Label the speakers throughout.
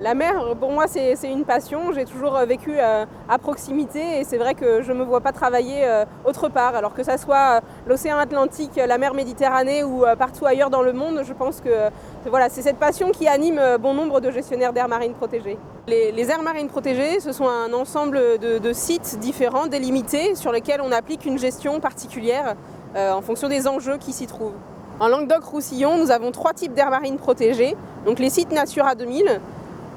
Speaker 1: La mer, pour moi, c'est une passion. J'ai toujours vécu à proximité et c'est vrai que je ne me vois pas travailler autre part. Alors que ça soit l'océan Atlantique, la mer Méditerranée ou partout ailleurs dans le monde, je pense que voilà, c'est cette passion qui anime bon nombre de gestionnaires d'aires marines protégées. Les aires marines protégées, ce sont un ensemble de sites différents, délimités, sur lesquels on applique une gestion particulière en fonction des enjeux qui s'y trouvent. En Languedoc-Roussillon, nous avons 3 types d'aires marines protégées. Donc les sites Natura 2000,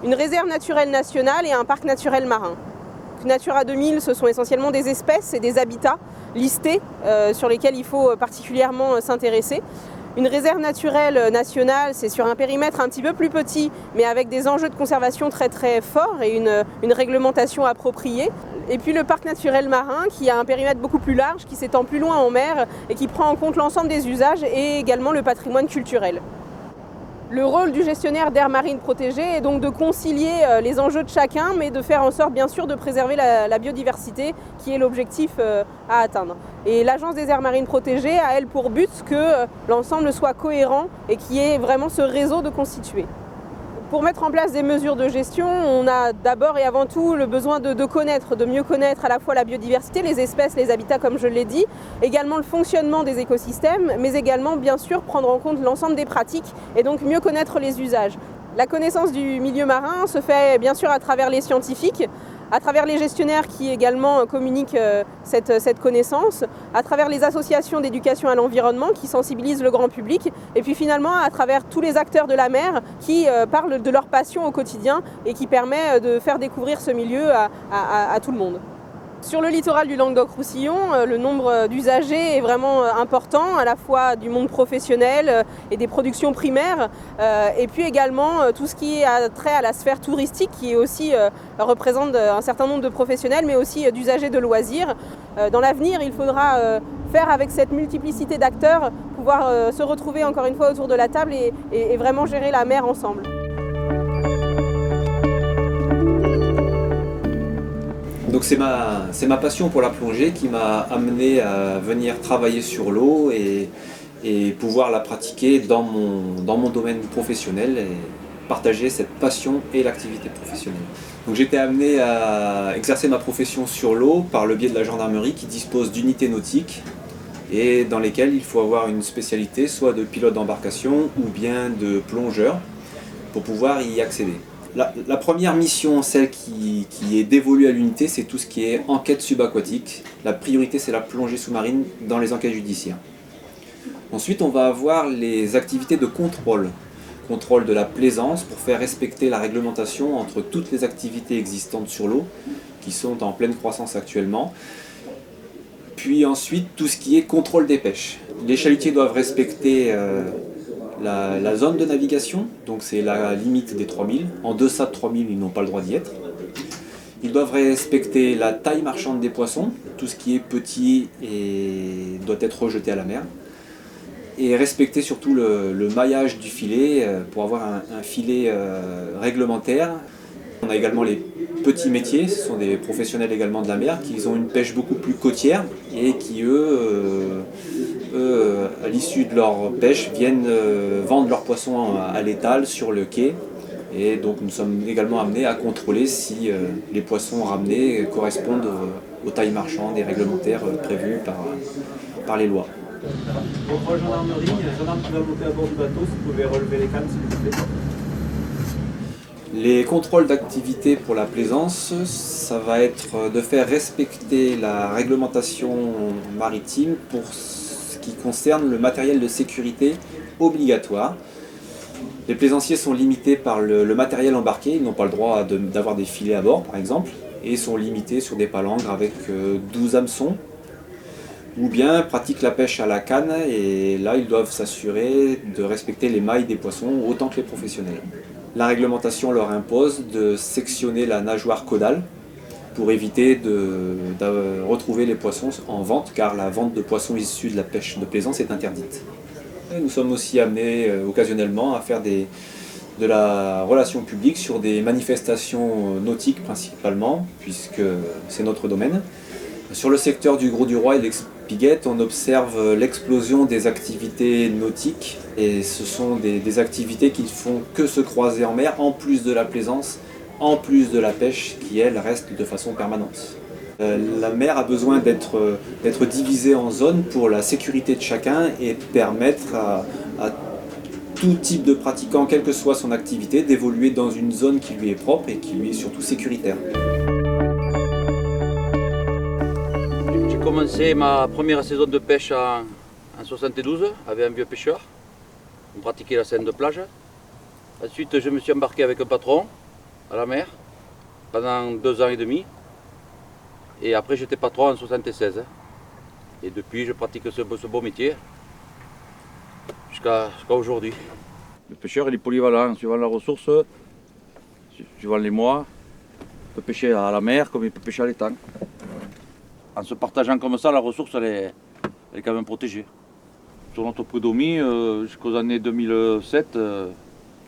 Speaker 1: une réserve naturelle nationale et un parc naturel marin. Natura 2000, ce sont essentiellement des espèces et des habitats listés sur lesquels il faut particulièrement s'intéresser. Une réserve naturelle nationale, c'est sur un périmètre un petit peu plus petit, mais avec des enjeux de conservation très très forts et une réglementation appropriée. Et puis le parc naturel marin, qui a un périmètre beaucoup plus large, qui s'étend plus loin en mer et qui prend en compte l'ensemble des usages et également le patrimoine culturel. Le rôle du gestionnaire d'aires marines protégées est donc de concilier les enjeux de chacun, mais de faire en sorte bien sûr de préserver la biodiversité, qui est l'objectif à atteindre. Et l'Agence des aires marines protégées a, elle, pour but que l'ensemble soit cohérent et qu'il y ait vraiment ce réseau de constitués. Pour mettre en place des mesures de gestion, on a d'abord et avant tout le besoin de connaître, de mieux connaître à la fois la biodiversité, les espèces, les habitats comme je l'ai dit, également le fonctionnement des écosystèmes, mais également bien sûr prendre en compte l'ensemble des pratiques et donc mieux connaître les usages. La connaissance du milieu marin se fait bien sûr à travers les scientifiques, à travers les gestionnaires qui également communiquent cette connaissance, à travers les associations d'éducation à l'environnement qui sensibilisent le grand public, et puis finalement à travers tous les acteurs de la mer qui parlent de leur passion au quotidien et qui permet de faire découvrir ce milieu à tout le monde. Sur le littoral du Languedoc-Roussillon, le nombre d'usagers est vraiment important, à la fois du monde professionnel et des productions primaires, et puis également tout ce qui a trait à la sphère touristique, qui aussi représente un certain nombre de professionnels, mais aussi d'usagers de loisirs. Dans l'avenir, il faudra faire avec cette multiplicité d'acteurs, pouvoir se retrouver encore une fois autour de la table et vraiment gérer la mer ensemble.
Speaker 2: Donc c'est ma passion pour la plongée qui m'a amené à venir travailler sur l'eau et pouvoir la pratiquer dans mon domaine professionnel et partager cette passion et l'activité professionnelle. Donc j'étais amené à exercer ma profession sur l'eau par le biais de la gendarmerie qui dispose d'unités nautiques et dans lesquelles il faut avoir une spécialité soit de pilote d'embarcation ou bien de plongeur pour pouvoir y accéder. La première mission, celle qui est dévolue à l'unité, c'est tout ce qui est enquête subaquatique. La priorité, c'est la plongée sous-marine dans les enquêtes judiciaires. Ensuite, on va avoir les activités de contrôle. Contrôle de la plaisance pour faire respecter la réglementation entre toutes les activités existantes sur l'eau, qui sont en pleine croissance actuellement. Puis ensuite, tout ce qui est contrôle des pêches. Les chalutiers doivent respecter la zone de navigation, donc c'est la limite des 3000. En deçà de 3000, ils n'ont pas le droit d'y être. Ils doivent respecter la taille marchande des poissons, tout ce qui est petit et doit être rejeté à la mer. Et respecter surtout le maillage du filet pour avoir un filet réglementaire. On a également les petits métiers, ce sont des professionnels également de la mer qui ont une pêche beaucoup plus côtière et qui à l'issue de leur pêche, viennent vendre leurs poissons à l'étal sur le quai. Et donc nous sommes également amenés à contrôler si les poissons ramenés correspondent aux tailles marchandes et réglementaires prévues par les lois.
Speaker 3: Contrôle gendarmerie, il y a un gendarme qui va monter à bord du bateau, si vous pouvez relever les cannes s'il vous plaît.
Speaker 2: Les contrôles d'activité pour la plaisance, ça va être de faire respecter la réglementation maritime pour ce qui concerne le matériel de sécurité obligatoire. Les plaisanciers sont limités par le matériel embarqué, ils n'ont pas le droit d'avoir des filets à bord par exemple, et sont limités sur des palangres avec 12 hameçons, ou bien pratiquent la pêche à la canne, et là ils doivent s'assurer de respecter les mailles des poissons autant que les professionnels. La réglementation leur impose de sectionner la nageoire caudale pour éviter de retrouver les poissons en vente, car la vente de poissons issus de la pêche de plaisance est interdite. Et nous sommes aussi amenés occasionnellement à faire de la relation publique sur des manifestations nautiques principalement, puisque c'est notre domaine. Sur le secteur du Grau-du-Roi et d'Aix-Piguet, on observe l'explosion des activités nautiques et ce sont des activités qui ne font que se croiser en mer, en plus de la plaisance, en plus de la pêche qui, elle, reste de façon permanente. La mer a besoin d'être divisée en zones pour la sécurité de chacun et permettre à tout type de pratiquant, quelle que soit son activité, d'évoluer dans une zone qui lui est propre et qui lui est surtout sécuritaire.
Speaker 4: J'ai commencé ma première saison de pêche en 72 avec un vieux pêcheur. On pratiquait la Seine de plage. Ensuite, je me suis embarqué avec un patron à la mer pendant 2 ans et demi. Et après, j'étais patron en 76. Et depuis, je pratique ce beau métier jusqu'à aujourd'hui. Le pêcheur, il est polyvalent, suivant la ressource, suivant les mois. Il peut pêcher à la mer comme il peut pêcher à l'étang. En se partageant comme ça, la ressource, elle est quand même protégée. Sur notre prud'homme, jusqu'aux années 2007,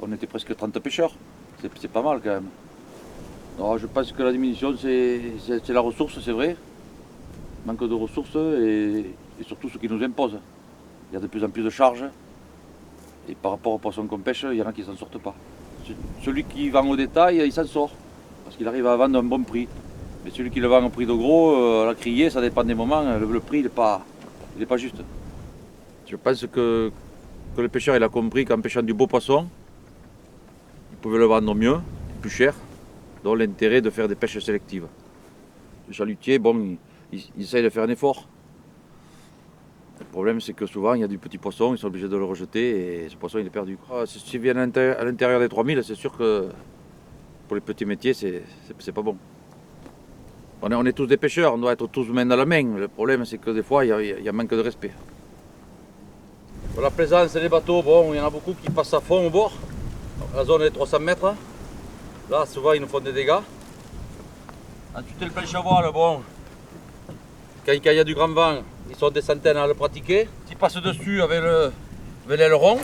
Speaker 4: on était presque 30 pêcheurs. C'est pas mal quand même. Alors, je pense que la diminution, c'est la ressource, c'est vrai. Manque de ressources et surtout ce qui nous impose. Il y a de plus en plus de charges. Et par rapport aux poissons qu'on pêche, il y en a qui ne s'en sortent pas. Celui qui vend au détail, il s'en sort. Parce qu'il arrive à vendre un bon prix. Mais celui qui le vend au prix de gros, à la criée, ça dépend des moments, le prix il n'est pas juste. Je pense que le pêcheur il a compris qu'en pêchant du beau poisson, il pouvait le vendre mieux, plus cher, d'où l'intérêt de faire des pêches sélectives. Le chalutier, bon, il essaye de faire un effort. Le problème c'est que souvent il y a du petit poisson, ils sont obligés de le rejeter et ce poisson il est perdu. S'il vient à l'intérieur des 3000, c'est sûr que pour les petits métiers, c'est pas bon. On est tous des pêcheurs, on doit être tous main dans la main. Le problème, c'est que des fois, il y a manque de respect. Pour la plaisance, les bateaux, bon, il y en a beaucoup qui passent à fond au bord. La zone est 300 mètres. Là, souvent, ils nous font des dégâts. Ensuite, le planche à voile, bon, quand il y a du grand vent, ils sont des centaines à le pratiquer. S'ils passent dessus avec l'aileron,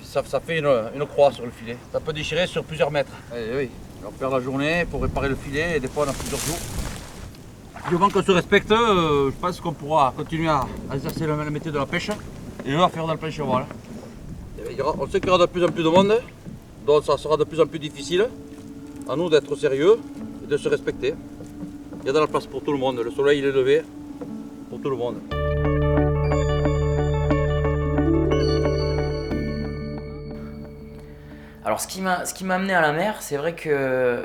Speaker 4: ça fait une croix sur le filet. Ça peut déchirer sur plusieurs mètres. Oui. On perd la journée pour réparer le filet et des fois on a plusieurs jours. Du moment qu'on se respecte, je pense qu'on pourra continuer à exercer le métier de la pêche et eux à faire dans le planche à voile. On sait qu'il y aura de plus en plus de monde, donc ça sera de plus en plus difficile. À nous d'être sérieux et de se respecter. Il y a de la place pour tout le monde, le soleil il est levé pour tout le monde.
Speaker 5: Alors ce qui m'a amené à la mer, c'est vrai que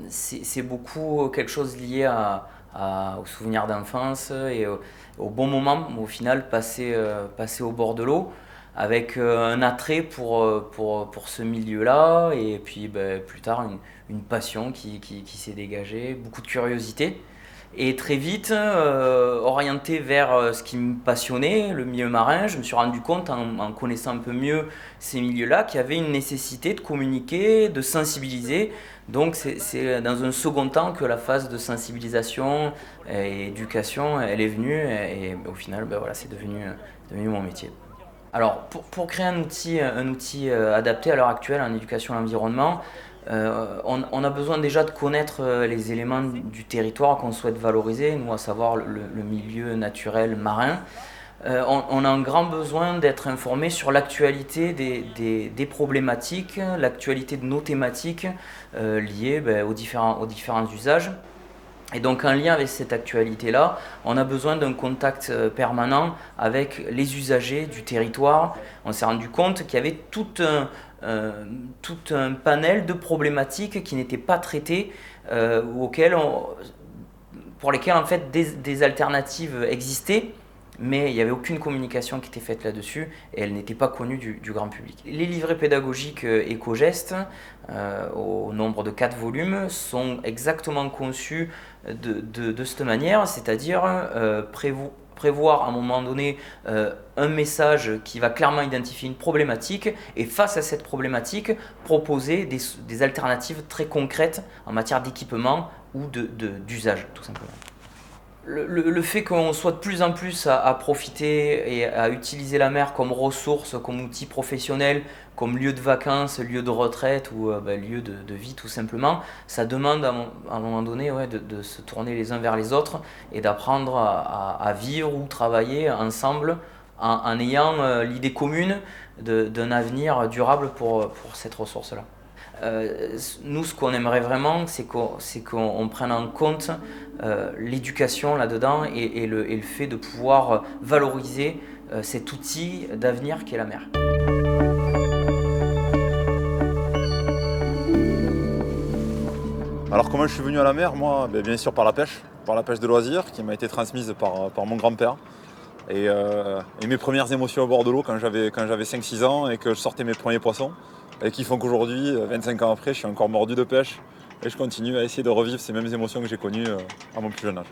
Speaker 5: c'est beaucoup quelque chose lié aux souvenirs d'enfance et au bon moment au final passé au bord de l'eau avec un attrait pour ce milieu-là et puis plus tard une passion qui s'est dégagée, beaucoup de curiosité. Et très vite, orienté vers ce qui me passionnait, le milieu marin, je me suis rendu compte en connaissant un peu mieux ces milieux-là qu'il y avait une nécessité de communiquer, de sensibiliser. Donc c'est dans un second temps que la phase de sensibilisation et éducation elle est venue et au final voilà, c'est devenu mon métier. Alors pour créer un outil adapté à l'heure actuelle en éducation à l'environnement, on a besoin déjà de connaître les éléments du territoire qu'on souhaite valoriser, nous à savoir le milieu naturel marin. On a un grand besoin d'être informé sur l'actualité des problématiques, l'actualité de nos thématiques liées aux différents usages. Et donc en lien avec cette actualité-là, on a besoin d'un contact permanent avec les usagers du territoire. On s'est rendu compte qu'il y avait tout un panel de problématiques qui n'étaient pas traitées, pour lesquelles en fait des alternatives existaient, mais il n'y avait aucune communication qui était faite là-dessus et elle n'était pas connue du grand public. Les livrets pédagogiques Éco-Gestes, au nombre de 4 volumes, sont exactement conçus de cette manière, c'est-à-dire prévoir à un moment donné un message qui va clairement identifier une problématique et face à cette problématique, proposer des alternatives très concrètes en matière d'équipement ou d'usage, tout simplement. Le fait qu'on soit de plus en plus à profiter et à utiliser la mer comme ressource, comme outil professionnel, comme lieu de vacances, lieu de retraite ou lieu de vie tout simplement, ça demande à un moment donné de se tourner les uns vers les autres et d'apprendre à vivre ou travailler ensemble en ayant l'idée commune d'un avenir durable pour cette ressource-là. Nous, ce qu'on aimerait vraiment, c'est qu'on prenne en compte l'éducation là-dedans et le fait de pouvoir valoriser cet outil d'avenir qu'est la mer.
Speaker 6: Alors comment je suis venu à la mer? Moi, bien sûr par la pêche de loisirs qui m'a été transmise par mon grand-père. Et mes premières émotions à bord de l'eau quand j'avais 5-6 ans et que je sortais mes premiers poissons. Et qui font qu'aujourd'hui, 25 ans après, je suis encore mordu de pêche et je continue à essayer de revivre ces mêmes émotions que j'ai connues à mon plus jeune âge.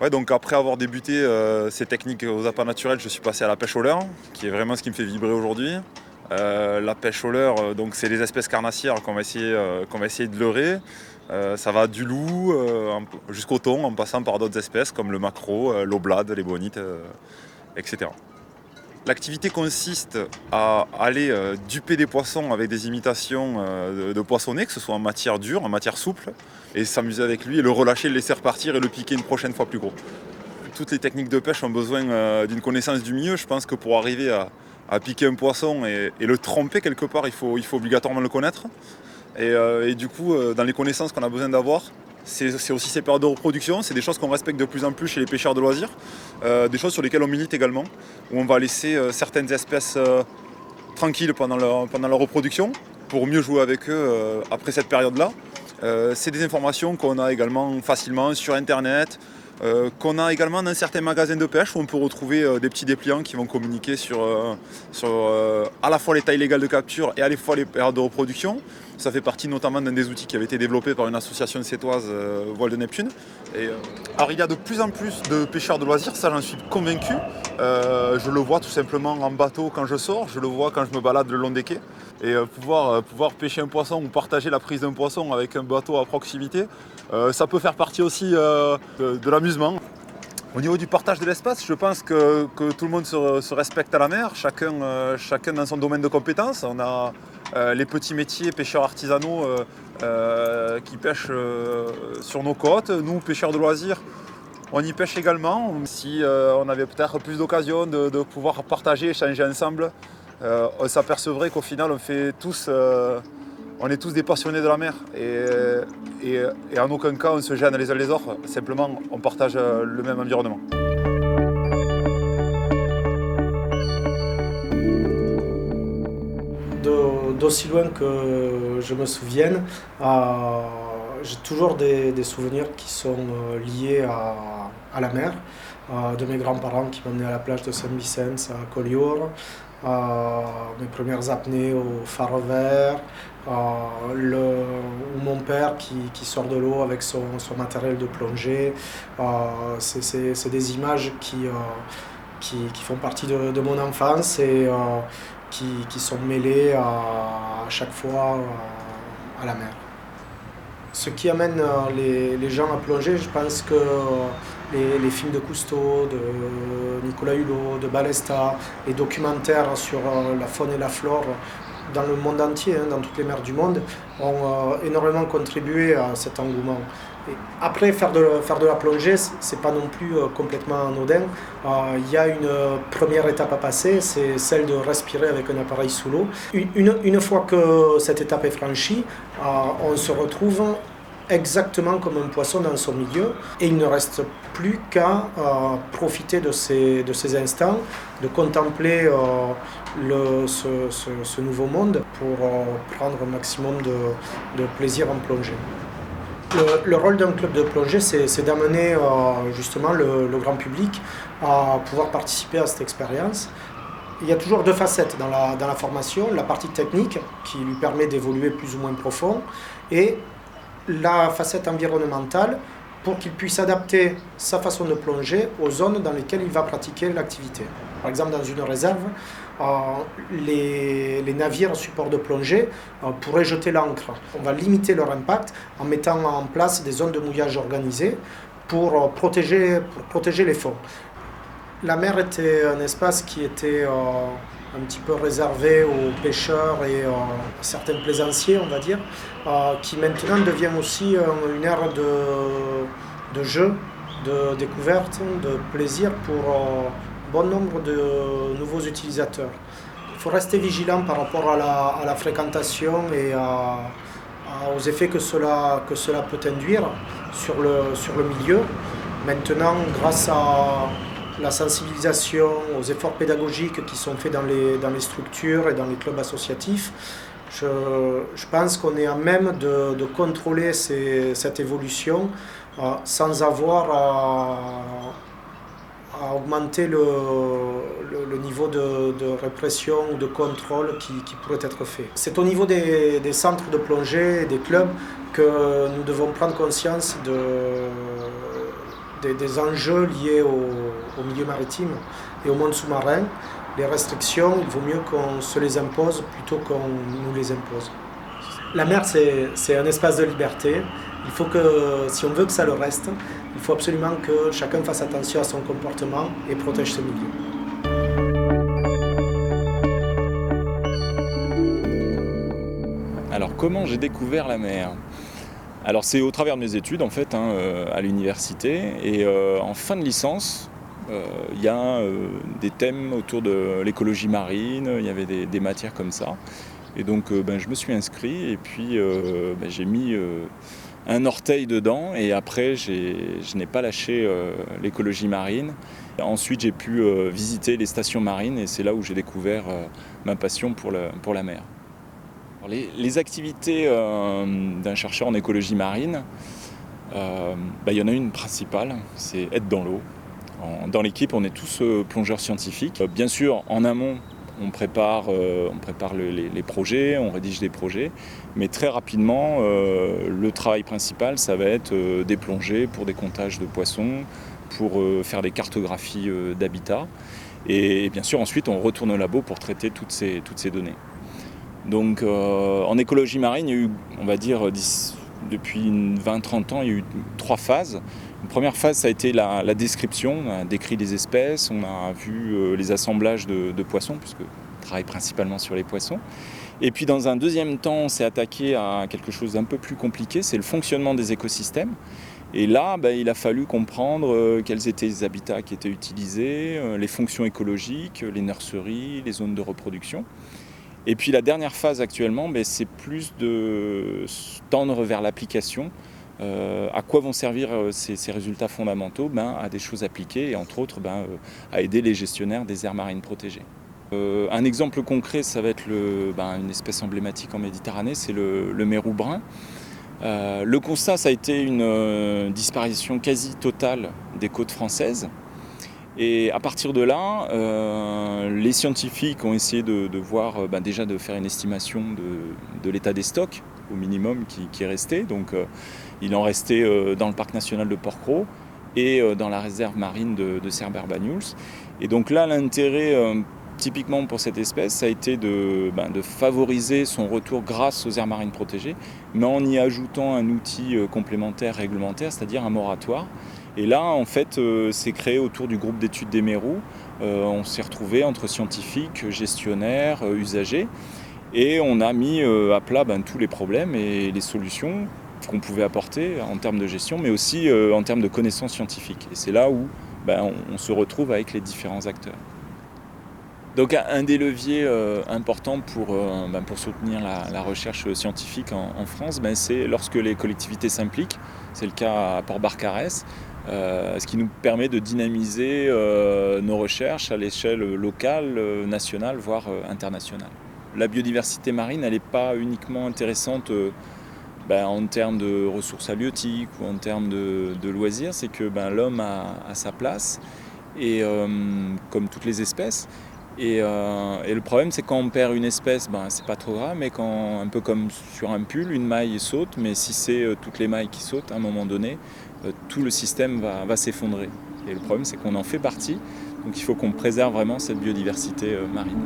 Speaker 6: Ouais, donc après avoir débuté ces techniques aux appâts naturels, je suis passé à la pêche au leurre, qui est vraiment ce qui me fait vibrer aujourd'hui. La pêche au leurre, donc c'est les espèces carnassières qu'on va essayer de leurrer. Ça va du loup jusqu'au thon, en passant par d'autres espèces comme le maquereau, l'oblade, les bonites, etc. L'activité consiste à aller duper des poissons avec des imitations de poissonnets, que ce soit en matière dure, en matière souple, et s'amuser avec lui et le relâcher, le laisser repartir et le piquer une prochaine fois plus gros. Toutes les techniques de pêche ont besoin d'une connaissance du milieu. Je pense que pour arriver à piquer un poisson et le tromper quelque part, il faut obligatoirement le connaître. Et du coup, dans les connaissances qu'on a besoin d'avoir, c'est aussi ces périodes de reproduction, c'est des choses qu'on respecte de plus en plus chez les pêcheurs de loisirs, des choses sur lesquelles on milite également, où on va laisser certaines espèces tranquilles pendant leur reproduction pour mieux jouer avec eux après cette période-là. C'est des informations qu'on a également facilement sur Internet, qu'on a également dans certains magasins de pêche où on peut retrouver des petits dépliants qui vont communiquer sur à la fois les tailles légales de capture et à la fois les périodes de reproduction. Ça fait partie notamment d'un des outils qui avait été développé par une association sétoise, Voile de Neptune. Alors il y a de plus en plus de pêcheurs de loisirs, ça j'en suis convaincu. Je le vois tout simplement en bateau quand je sors, je le vois quand je me balade le long des quais. Et pouvoir pêcher un poisson ou partager la prise d'un poisson avec un bateau à proximité, ça peut faire partie aussi de l'amusement. Au niveau du partage de l'espace, je pense que tout le monde se respecte à la mer, chacun dans son domaine de compétences. On a les petits métiers, pêcheurs artisanaux qui pêchent sur nos côtes. Nous, pêcheurs de loisirs, on y pêche également. Si on avait peut-être plus d'occasion de pouvoir partager, échanger ensemble, on s'apercevrait qu'au final, on est tous des passionnés de la mer. Et en aucun cas, on se gêne les uns les autres. Simplement, on partage le même environnement.
Speaker 7: D'aussi loin que je me souvienne, j'ai toujours des souvenirs qui sont liés à la mer, de mes grands-parents qui m'emmenaient à la plage de Saint-Vicent à Collioure, mes premières apnées au Phare Vert, ou mon père qui sort de l'eau avec son matériel de plongée. C'est des images qui font partie de mon enfance et qui sont mêlées à chaque fois à la mer. Ce qui amène les gens à plonger, je pense que les films de Cousteau, de Nicolas Hulot, de Balesta, les documentaires sur la faune et la flore dans le monde entier, dans toutes les mers du monde, ont énormément contribué à cet engouement. Et après, faire de la plongée, c'est pas non plus complètement anodin. Il y a une première étape à passer, c'est celle de respirer avec un appareil sous l'eau. Une fois que cette étape est franchie, on se retrouve exactement comme un poisson dans son milieu et il ne reste plus qu'à profiter de ces instants, de contempler ce nouveau monde pour prendre un maximum de plaisir en plongée. Le rôle d'un club de plongée, c'est d'amener justement le grand public à pouvoir participer à cette expérience. Il y a toujours deux facettes dans la formation, la partie technique qui lui permet d'évoluer plus ou moins profond et la facette environnementale pour qu'il puisse adapter sa façon de plonger aux zones dans lesquelles il va pratiquer l'activité. Par exemple, dans une réserve, les navires à support de plongée pourraient jeter l'ancre. On va limiter leur impact en mettant en place des zones de mouillage organisées pour protéger les fonds. La mer était un espace qui était un petit peu réservé aux pêcheurs et à certains plaisanciers, on va dire, qui maintenant devient aussi une aire de jeu, de découverte, de plaisir pour un bon nombre de nouveaux utilisateurs. Il faut rester vigilant par rapport à la fréquentation et aux effets que cela peut induire sur le milieu. Maintenant, grâce à la sensibilisation, aux efforts pédagogiques qui sont faits dans les structures et dans les clubs associatifs, je pense qu'on est à même de contrôler cette évolution sans avoir à augmenter le niveau de répression ou de contrôle qui pourrait être fait. C'est au niveau des centres de plongée et des clubs que nous devons prendre conscience des enjeux liés au milieu maritime et au monde sous-marin. Les restrictions, il vaut mieux qu'on se les impose plutôt qu'on nous les impose. La mer, c'est un espace de liberté. Il faut que, si on veut que ça le reste, il faut absolument que chacun fasse attention à son comportement et protège ce milieu.
Speaker 8: Alors comment j'ai découvert la mer ? Alors c'est au travers de mes études en fait, à l'université, et en fin de licence, il y a des thèmes autour de l'écologie marine, il y avait des matières comme ça. Et donc je me suis inscrit et puis j'ai mis un orteil dedans et après je n'ai pas lâché l'écologie marine. Ensuite j'ai pu visiter les stations marines et c'est là où j'ai découvert ma passion pour la mer. Alors, les activités d'un chercheur en écologie marine, il y en a une principale, c'est être dans l'eau. Dans l'équipe, on est tous plongeurs scientifiques. Bien sûr, en amont, on prépare les projets, on rédige des projets, mais très rapidement, le travail principal, ça va être des plongées pour des comptages de poissons, pour faire des cartographies d'habitat. Et bien sûr, ensuite, on retourne au labo pour traiter toutes ces données. Donc, en écologie marine, il y a eu, on va dire, depuis 20-30 ans, il y a eu 3 phases. Une première phase, ça a été la description, on a décrit les espèces, on a vu les assemblages de poissons, puisque on travaille principalement sur les poissons. Et puis dans un deuxième temps, on s'est attaqué à quelque chose d'un peu plus compliqué, c'est le fonctionnement des écosystèmes. Et là, il a fallu comprendre quels étaient les habitats qui étaient utilisés, les fonctions écologiques, les nurseries, les zones de reproduction. Et puis la dernière phase actuellement, c'est plus de tendre vers l'application. À quoi vont servir ces résultats fondamentaux ? À des choses appliquées et entre autres à aider les gestionnaires des aires marines protégées. Un exemple concret, ça va être une espèce emblématique en Méditerranée, c'est le mérou brun. Le constat, ça a été une disparition quasi totale des côtes françaises. Et à partir de là, les scientifiques ont essayé de voir, déjà de faire une estimation de l'état des stocks, au minimum, qui est resté. Donc il en restait dans le parc national de Porquerolles et dans la réserve marine de Cerbère-Banyuls. Et donc là, l'intérêt typiquement pour cette espèce, ça a été de favoriser son retour grâce aux aires marines protégées, mais en y ajoutant un outil complémentaire réglementaire, c'est-à-dire un moratoire. Et là, en fait, c'est créé autour du groupe d'études des mérous. On s'est retrouvés entre scientifiques, gestionnaires, usagers, et on a mis à plat tous les problèmes et les solutions qu'on pouvait apporter en termes de gestion, mais aussi en termes de connaissances scientifiques. Et c'est là où on se retrouve avec les différents acteurs. Donc un des leviers importants pour soutenir la recherche scientifique en France, c'est lorsque les collectivités s'impliquent. C'est le cas à Port-Barcarès, ce qui nous permet de dynamiser nos recherches à l'échelle locale, nationale, voire internationale. La biodiversité marine, elle n'est pas uniquement intéressante en termes de ressources halieutiques ou en termes de loisirs, c'est que l'homme a sa place, et comme toutes les espèces. Et le problème, c'est quand on perd une espèce, c'est pas trop grave, mais quand, un peu comme sur un pull, une maille saute, mais si c'est toutes les mailles qui sautent, à un moment donné, tout le système va s'effondrer. Et le problème, c'est qu'on en fait partie, donc il faut qu'on préserve vraiment cette biodiversité marine.